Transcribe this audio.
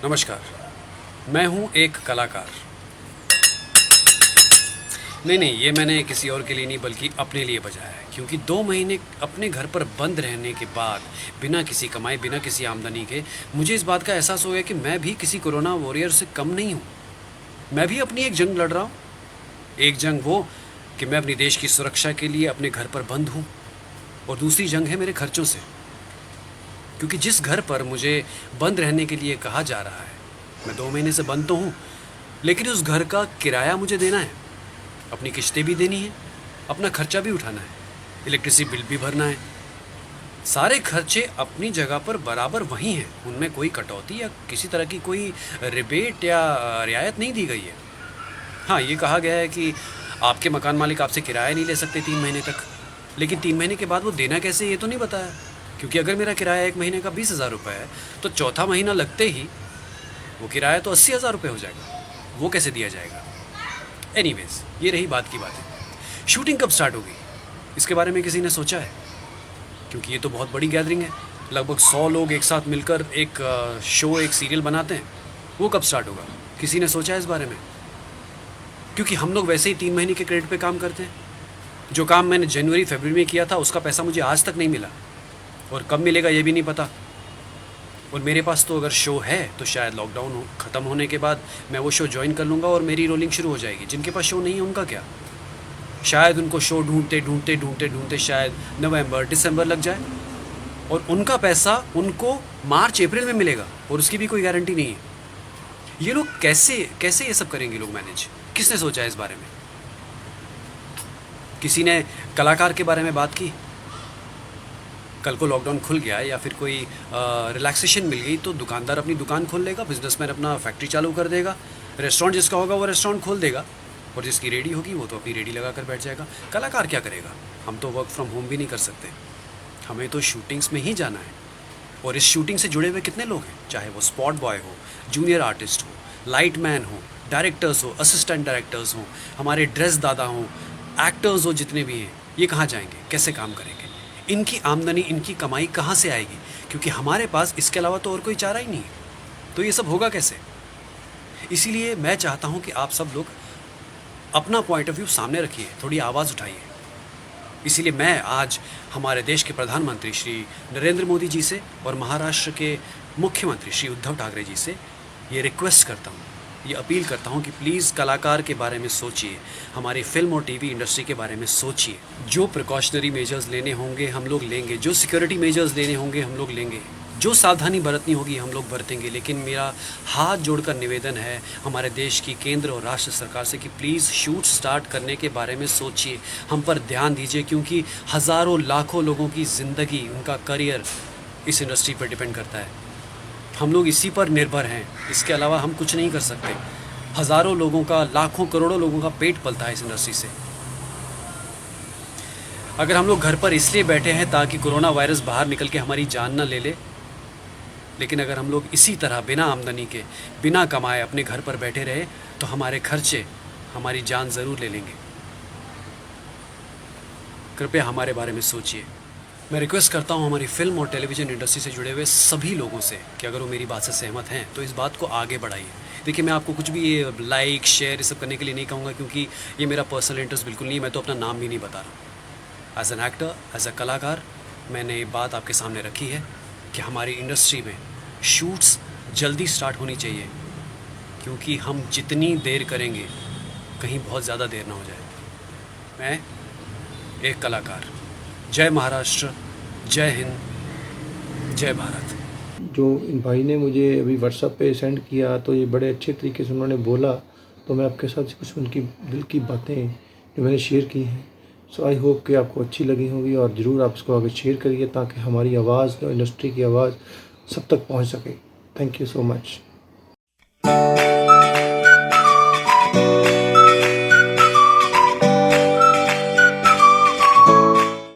नमस्कार। मैं हूँ एक कलाकार। नहीं, ये मैंने किसी और के लिए नहीं बल्कि अपने लिए बजाया है, क्योंकि 2 महीने अपने घर पर बंद रहने के बाद बिना किसी कमाई, बिना किसी आमदनी के मुझे इस बात का एहसास हो गया कि मैं भी किसी कोरोना वॉरियर से कम नहीं हूँ। मैं भी अपनी एक जंग लड़ रहा हूँ। एक जंग वो कि मैं अपनी देश की सुरक्षा के लिए अपने घर पर बंद हूँ, और दूसरी जंग है मेरे खर्चों से। क्योंकि जिस घर पर मुझे बंद रहने के लिए कहा जा रहा है, मैं 2 महीने से बंद तो हूँ, लेकिन उस घर का किराया मुझे देना है, अपनी किस्तें भी देनी है, अपना खर्चा भी उठाना है, इलेक्ट्रिसिटी बिल भी भरना है। सारे खर्चे अपनी जगह पर बराबर वही हैं, उनमें कोई कटौती या किसी तरह की कोई रिबेट या रियायत नहीं दी गई है। हाँ, ये कहा गया है कि आपके मकान मालिक आपसे किराया नहीं ले सकते 3 महीने तक, लेकिन 3 महीने के बाद वो देना कैसे ये तो नहीं बताया। क्योंकि अगर मेरा किराया 1 महीने का 20,000 रुपये है, तो चौथा महीना लगते ही वो किराया तो 80,000 रुपये हो जाएगा। वो कैसे दिया जाएगा? एनीवेज, ये रही बात की बातें। शूटिंग कब स्टार्ट होगी, इसके बारे में किसी ने सोचा है? क्योंकि ये तो बहुत बड़ी गैदरिंग है, लगभग 100 लोग एक साथ मिलकर एक शो, एक सीरियल बनाते हैं। वो कब स्टार्ट होगा, किसी ने सोचा है इस बारे में? क्योंकि हम लोग वैसे ही 3 महीने के क्रेडिट पे काम करते हैं। जो काम मैंने जनवरी फरवरी में किया था, उसका पैसा मुझे आज तक नहीं मिला, और कब मिलेगा ये भी नहीं पता। और मेरे पास तो अगर शो है तो शायद लॉकडाउन ख़त्म होने के बाद मैं वो शो ज्वाइन कर लूँगा और मेरी रोलिंग शुरू हो जाएगी। जिनके पास शो नहीं है उनका क्या? शायद उनको शो ढूंढते शायद नवंबर दिसंबर लग जाए, और उनका पैसा उनको मार्च अप्रैल में मिलेगा, और उसकी भी कोई गारंटी नहीं है। ये लोग कैसे कैसे ये सब करेंगे लोग मैनेज? किसने सोचा है इस बारे में? किसी ने कलाकार के बारे में बात की? कल को लॉकडाउन खुल गया या फिर कोई रिलैक्सेशन मिल गई तो दुकानदार अपनी दुकान खोल लेगा, बिजनेसमैन अपना फैक्ट्री चालू कर देगा, रेस्टोरेंट जिसका होगा वो रेस्टोरेंट खोल देगा, और जिसकी रेडी होगी वो तो अपनी रेडी लगा कर बैठ जाएगा। कलाकार क्या करेगा? हम तो वर्क फ्रॉम होम भी नहीं कर सकते, हमें तो शूटिंग्स में ही जाना है। और इस शूटिंग से जुड़े हुए कितने लोग हैं, चाहे वो स्पॉट बॉय हो, जूनियर आर्टिस्ट हो, लाइट मैन हो, डायरेक्टर्स हो, असिस्टेंट डायरेक्टर्स हों, हमारे ड्रेस दादा हों, एक्टर्स हो, जितने भी हैं, ये कहाँ जाएंगे, कैसे काम करेंगे? इनकी आमदनी, इनकी कमाई कहाँ से आएगी? क्योंकि हमारे पास इसके अलावा तो और कोई चारा ही नहीं है। तो ये सब होगा कैसे? इसीलिए मैं चाहता हूँ कि आप सब लोग अपना पॉइंट ऑफ व्यू सामने रखिए, थोड़ी आवाज़ उठाइए। इसीलिए मैं आज हमारे देश के प्रधानमंत्री श्री नरेंद्र मोदी जी से और महाराष्ट्र के मुख्यमंत्री श्री उद्धव ठाकरे जी से ये रिक्वेस्ट करता हूँ, ये अपील करता हूँ कि प्लीज़ कलाकार के बारे में सोचिए, हमारी फिल्म और टीवी इंडस्ट्री के बारे में सोचिए। जो प्रिकॉशनरी मेजर्स लेने होंगे हम लोग लेंगे, जो सिक्योरिटी मेजर्स लेने होंगे हम लोग लेंगे, जो सावधानी बरतनी होगी हम लोग बरतेंगे। लेकिन मेरा हाथ जोड़कर निवेदन है हमारे देश की केंद्र और राष्ट्र सरकार से कि प्लीज़ शूट स्टार्ट करने के बारे में सोचिए, हम पर ध्यान दीजिए, क्योंकि हज़ारों लाखों लोगों की ज़िंदगी, उनका करियर इस इंडस्ट्री पर डिपेंड करता है। हम लोग इसी पर निर्भर हैं, इसके अलावा हम कुछ नहीं कर सकते। हज़ारों लोगों का, लाखों करोड़ों लोगों का पेट पलता है इस इंडस्ट्री से। अगर हम लोग घर पर इसलिए बैठे हैं ताकि कोरोना वायरस बाहर निकल के हमारी जान ना ले ले, लेकिन अगर हम लोग इसी तरह बिना आमदनी के, बिना कमाए अपने घर पर बैठे रहे, तो हमारे खर्चे हमारी जान ज़रूर ले लेंगे। कृपया हमारे बारे में सोचिए। मैं रिक्वेस्ट करता हूँ हमारी फिल्म और टेलीविज़न इंडस्ट्री से जुड़े हुए सभी लोगों से कि अगर वो मेरी बात से सहमत हैं तो इस बात को आगे बढ़ाइए। देखिए, मैं आपको कुछ भी ये लाइक शेयर ये सब करने के लिए नहीं कहूँगा, क्योंकि ये मेरा पर्सनल इंटरेस्ट बिल्कुल नहीं है। मैं तो अपना नाम भी नहीं बता रहा। As an actor, as a कलाकार, मैंने ये बात आपके सामने रखी है कि हमारी इंडस्ट्री में शूट्स जल्दी स्टार्ट होनी चाहिए, क्योंकि हम जितनी देर करेंगे कहीं बहुत ज़्यादा देर ना हो जाए। मैं एक कलाकार। जय महाराष्ट्र, जय हिंद, जय भारत। जो इन भाई ने मुझे अभी व्हाट्सएप पे सेंड किया तो ये बड़े अच्छे तरीके से उन्होंने बोला, तो मैं आपके साथ कुछ उनकी दिल की बातें जो मैंने शेयर की हैं, सो आई होप कि आपको अच्छी लगी होंगी, और ज़रूर आप इसको आगे शेयर करिए ताकि हमारी आवाज़, इंडस्ट्री की आवाज़ सब तक पहुंच सके। Thank you so much.